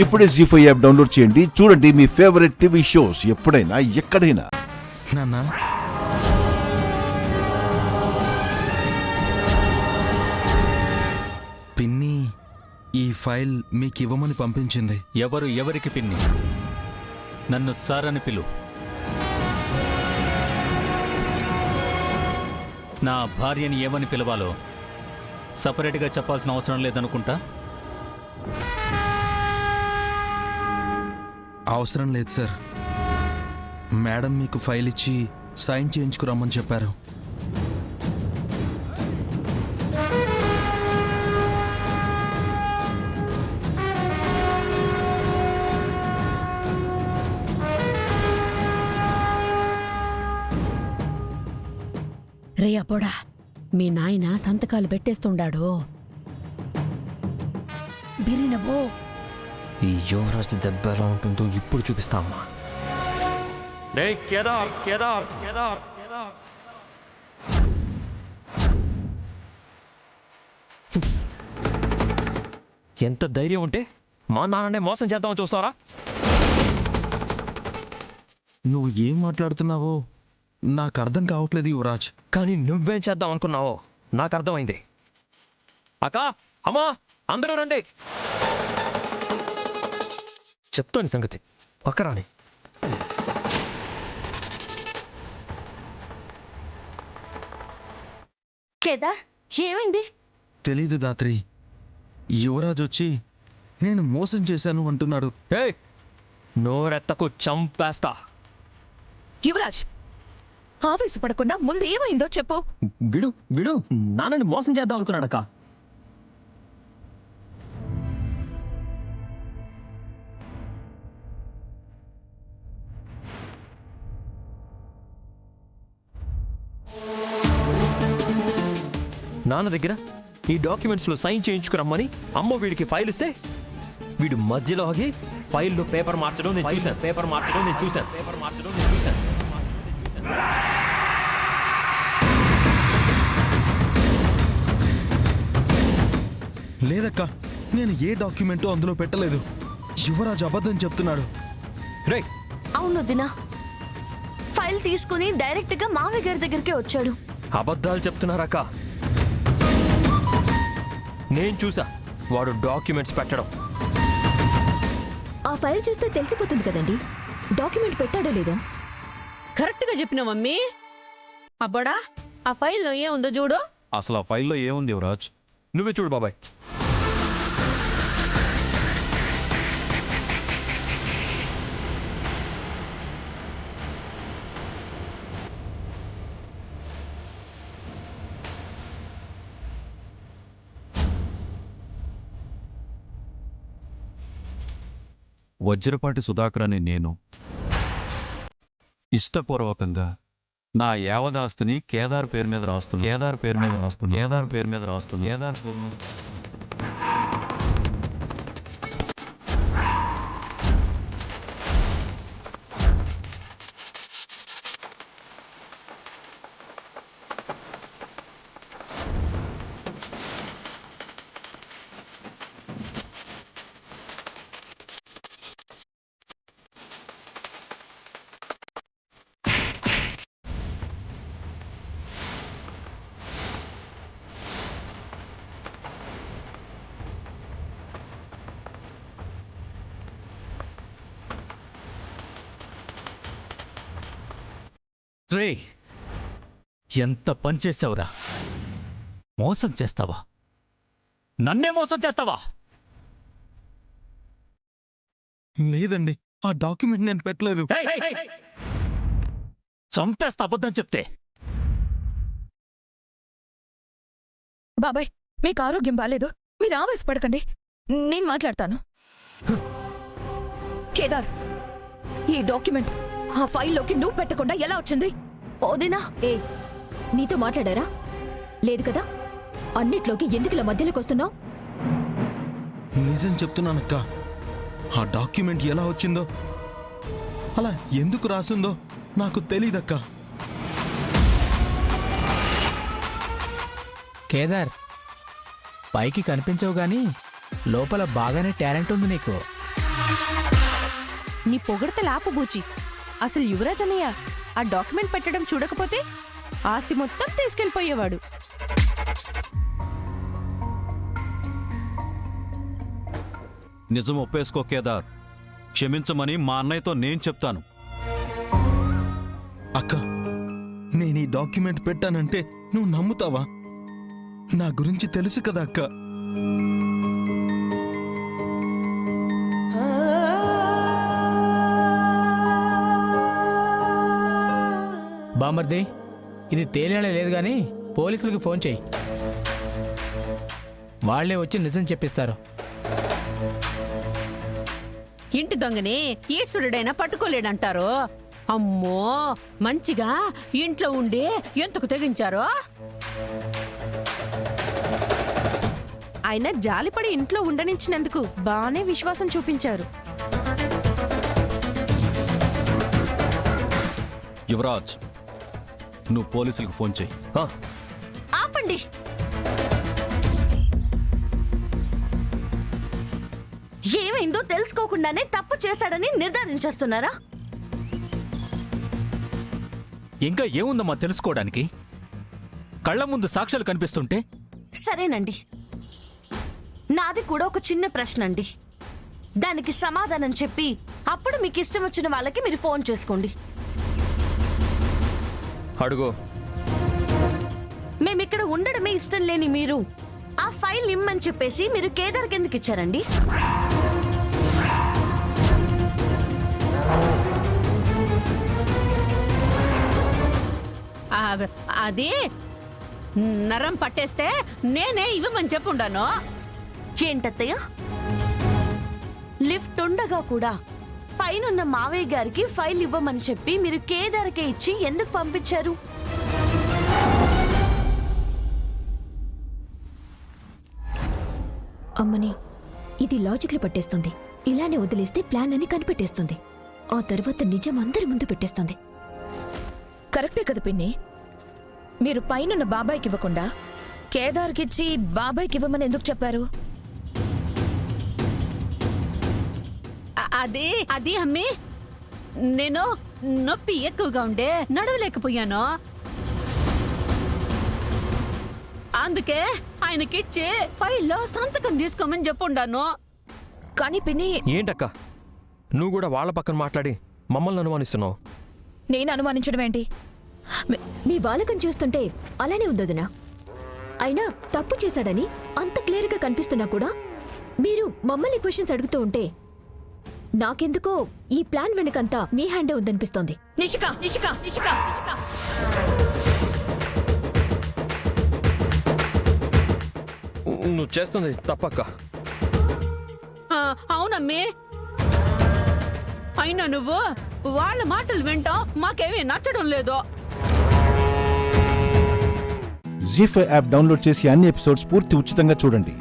ఇప్పుడే జీ5 app download చేయండి. చూడండి మీ ఫేవరెట్ టీవీ షోస్ ఎప్పుడైనా ఎక్కడైనా. నాన్నా పిన్ని ఈ ఫైల్ మీకు ఇవ్వమని పంపించింది. ఎవరికి పిన్ని? నన్ను సార్ అని పిలు. నా భార్యని ఏమని పిలవాలో సపరేట్గా చెప్పాల్సిన అవసరం లేదనుకుంటా. అవసరం లేదు సార్. మేడం మీకు ఫైల్ ఇచ్చి సైన్ చేయించుకురమ్మని చెప్పారు. రే అపోడా, మీ నాయన సంతకాలు పెట్టేస్తుండాడు. బిరినవో ఈ యువరాజ్ దెబ్బ ఎలా ఉంటుందో ఇప్పుడు చూపిస్తామా. ఎంత ధైర్యం ఉంటే మా నాన్ననే మోసం చేద్దామని చూస్తారా? నువ్వు ఏం మాట్లాడుతున్నావో నాకు అర్థం కావట్లేదు యువరాజ్. కానీ నువ్వేం చేద్దాం అనుకున్నావో నాకు అర్థమైంది. అక్క, అమ్మా, అందరూ రండి. చెప్తాను సంగతి, పక్కరాని. కేదార్, ఏమైంది? తెలీదు దాత్రి. యువరాజ్ వచ్చి నేను మోసం చేశాను అంటున్నాడు. ఏయ్, నోరెత్తకు, చంపేస్తా. యువరాజ్, ఆవేశపడకుండా ముందు ఏమైందో చెప్పు. విడు నాన్నని మోసం చేద్దాం అనుకున్నాడక్క. నాన్న దగ్గర ఈ డాక్యుమెంట్స్లో సైన్ చేయించుకురమ్మని అమ్మ వీడికి ఫైల్ ఇస్తే వీడు మధ్యలో ఆగి ఫైల్లో పేపర్ మార్చడం నేను చూశాను. లేదక్క, నేను ఏ డాక్యుమెంటు అందులో పెట్టలేదు. యువరాజ్ అబద్ధం చెప్తున్నాడు. రే, అవును దినా, ఫైల్ తీసుకుని డైరెక్ట్ గా మామయ్య గారి దగ్గరికి వచ్చాడు. అబద్ధాలు చెప్తున్నారక్క. నేను చూసా వాడు డాక్యుమెంట్స్ పెట్టడం. ఆ ఫైల్ చూస్తే తెలిసిపోతుంది కదండి డాక్యుమెంట్ పెట్టాడో లేదో. కరెక్ట్ గా చెప్పిన మమ్మీ. అబ్బడా, ఆ ఫైల్లో ఏముందో చూడు. అసలు ఆ ఫైల్లో ఏముంది యువరాజ్? నువ్వే చూడు బాబాయ్. వజ్రపాటి సుధాకర్ అనే నేను ఇష్టపూర్వకంగా నా యావదాస్తిని కేదార్ పేరు మీద రాస్తున్నాను. రే, ఎంత పని చేసావురా! మోసం చేస్తావా? నన్నే మోసం చేస్తావా? లేదండి, ఆ డాక్యుమెంట్ నేను పెట్టలేదు. చంపేస్తా అబద్ధం చెప్తే. బాబాయ్, మీకు ఆరోగ్యం బాలేదు, మీరు ఆవేశపడకండి, నేను మాట్లాడతాను. కేదార్, ఈ డాక్యుమెంట్ ఆ ఫైల్లోకి నువ్వు పెట్టకుండా ఎలా వచ్చింది? ఓదినా, నీతో మాట్లాడారా? లేదు కదా. అన్నిట్లోకి ఎందుకు ఇలా మధ్యలోకి వస్తున్నావు? నిజం చెప్తున్నానక్క, ఆ డాక్యుమెంట్ ఎలా వచ్చిందో, అలా ఎందుకు రాసిందో నాకు తెలీదక్క. కేదార్, పైకి కనిపించవు గాని లోపల బాగానే టాలెంట్ ఉంది నీకు. నీ పొగడత లాపబూచి. అసలు యువరాజ్ అన్నయ్య ఆ డాక్యుమెంట్ పెట్టడం చూడకపోతే ఆస్తి మొత్తం తీసుకెళ్లిపోయేవాడు. నిజం ఒప్పేసుకో కేదార్. క్షమించమని మా అన్నయ్యతో నేను చెప్తాను. అక్క, నేను ఈ డాక్యుమెంట్ పెట్టానంటే నువ్వు నమ్ముతావా? నా గురించి తెలుసు కదా అక్క. బామర్ది, ఇది తేలేలా లేదు గాని పోలీసులకు ఫోన్ చేయి. వాళ్లే వచ్చి నిజం చెప్పిస్తారు. ఇంటి దొంగని ఈశ్వరుడైనా పట్టుకోలేడంటారు. అమ్మో, మంచిగా ఇంట్లో ఉండి ఎంతకు తెగించారో. ఆయన జాలిపడి ఇంట్లో ఉండనిచ్చినందుకు బానే విశ్వాసం చూపించారు. యువరాజ్, నువ్వు పోలీసులకు ఫోన్ చేయి. ఆపండి. ఏమైందో తెలుసుకోకుండానే తప్పు చేశాడని నిర్ధారించేస్తున్నారా? ఇంకా ఏముందమ్మా తెలుసుకోవడానికి? కళ్ళ ముందు సాక్ష్యాలు కనిపిస్తుంటే. సరేనండి, నాది కూడా ఒక చిన్న ప్రశ్న అండి. దానికి సమాధానం చెప్పి అప్పుడు మీకు ఇష్టం వచ్చిన వాళ్ళకి మీరు ఫోన్ చేసుకోండి. అడుగు. మేమిక్కడ ఉండడమే ఇష్టం లేని మీరు ఆ ఫైల్ ఇమ్మని చెప్పేసి మీరు కేదార్కి ఎందుకు ఇచ్చారండి? అది నరం పట్టేస్తే నేనే ఇవ్వమని చెప్పుండాను. ఏంటత్తయ్య, లిఫ్ట్ ఉండగా కూడా పైనున్న మావయ్య గారికి ఫైల్ ఇవ్వమని చెప్పి మీరు కేదార్కే ఇచ్చి ఎందుకు పంపించారు? అమ్మని, ఇది లాజిక్లు పట్టేస్తుంది. ఇలానే వదిలేస్తే ప్లాన్ అని కనిపెట్టేస్తుంది. ఆ తర్వాత నిజం అందరి ముందు పెట్టేస్తుంది. కరెక్టే కదా పిన్ని. మీరు పైనున్న బాబాయ్కి ఇవ్వకుండా కేదార్కిచ్చి బాబాయ్కి ఇవ్వమని ఎందుకు చెప్పారు? అది అమ్మి, నేను నొప్పి ఎక్కువగా ఉండే నడవలేకపోయాను. అందుకే ఆయనకిచ్చి ఫైల్లో సంతకం తీసుకోమని చెప్పుండాను. కానీ పిన్ని, ఏంటక్క, నువ్వు కూడా వాళ్ళ పక్కన మాట్లాడి మమ్మల్ని అనుమానిస్తున్నావు? నేను అనుమానించడం ఏంటి? మీ వాలకం చూస్తుంటే అలానే ఉందదినా. అయినా తప్పు చేశాడని అంత క్లియర్గా కనిపిస్తున్నా కూడా మీరు మమ్మల్ని క్వశ్చన్స్ అడుగుతూ ఉంటే నాకెందుకో ఈ ప్లాన్ వెనకంతా మీ హ్యాండే ఉందనిపిస్తోంది. నిషిక, నిషిక, నిషిక, నిషిక. నువ్వు చేస్తుంది తప్పక్క. అవునమ్మే, అయినా నువ్వు వాళ్ళ మాటలు వింటాం మాకేమీ నచ్చడం లేదు. జీ5 యాప్ డౌన్లోడ్ చేసి అన్ని ఎపిసోడ్స్ పూర్తి ఉచితంగా చూడండి.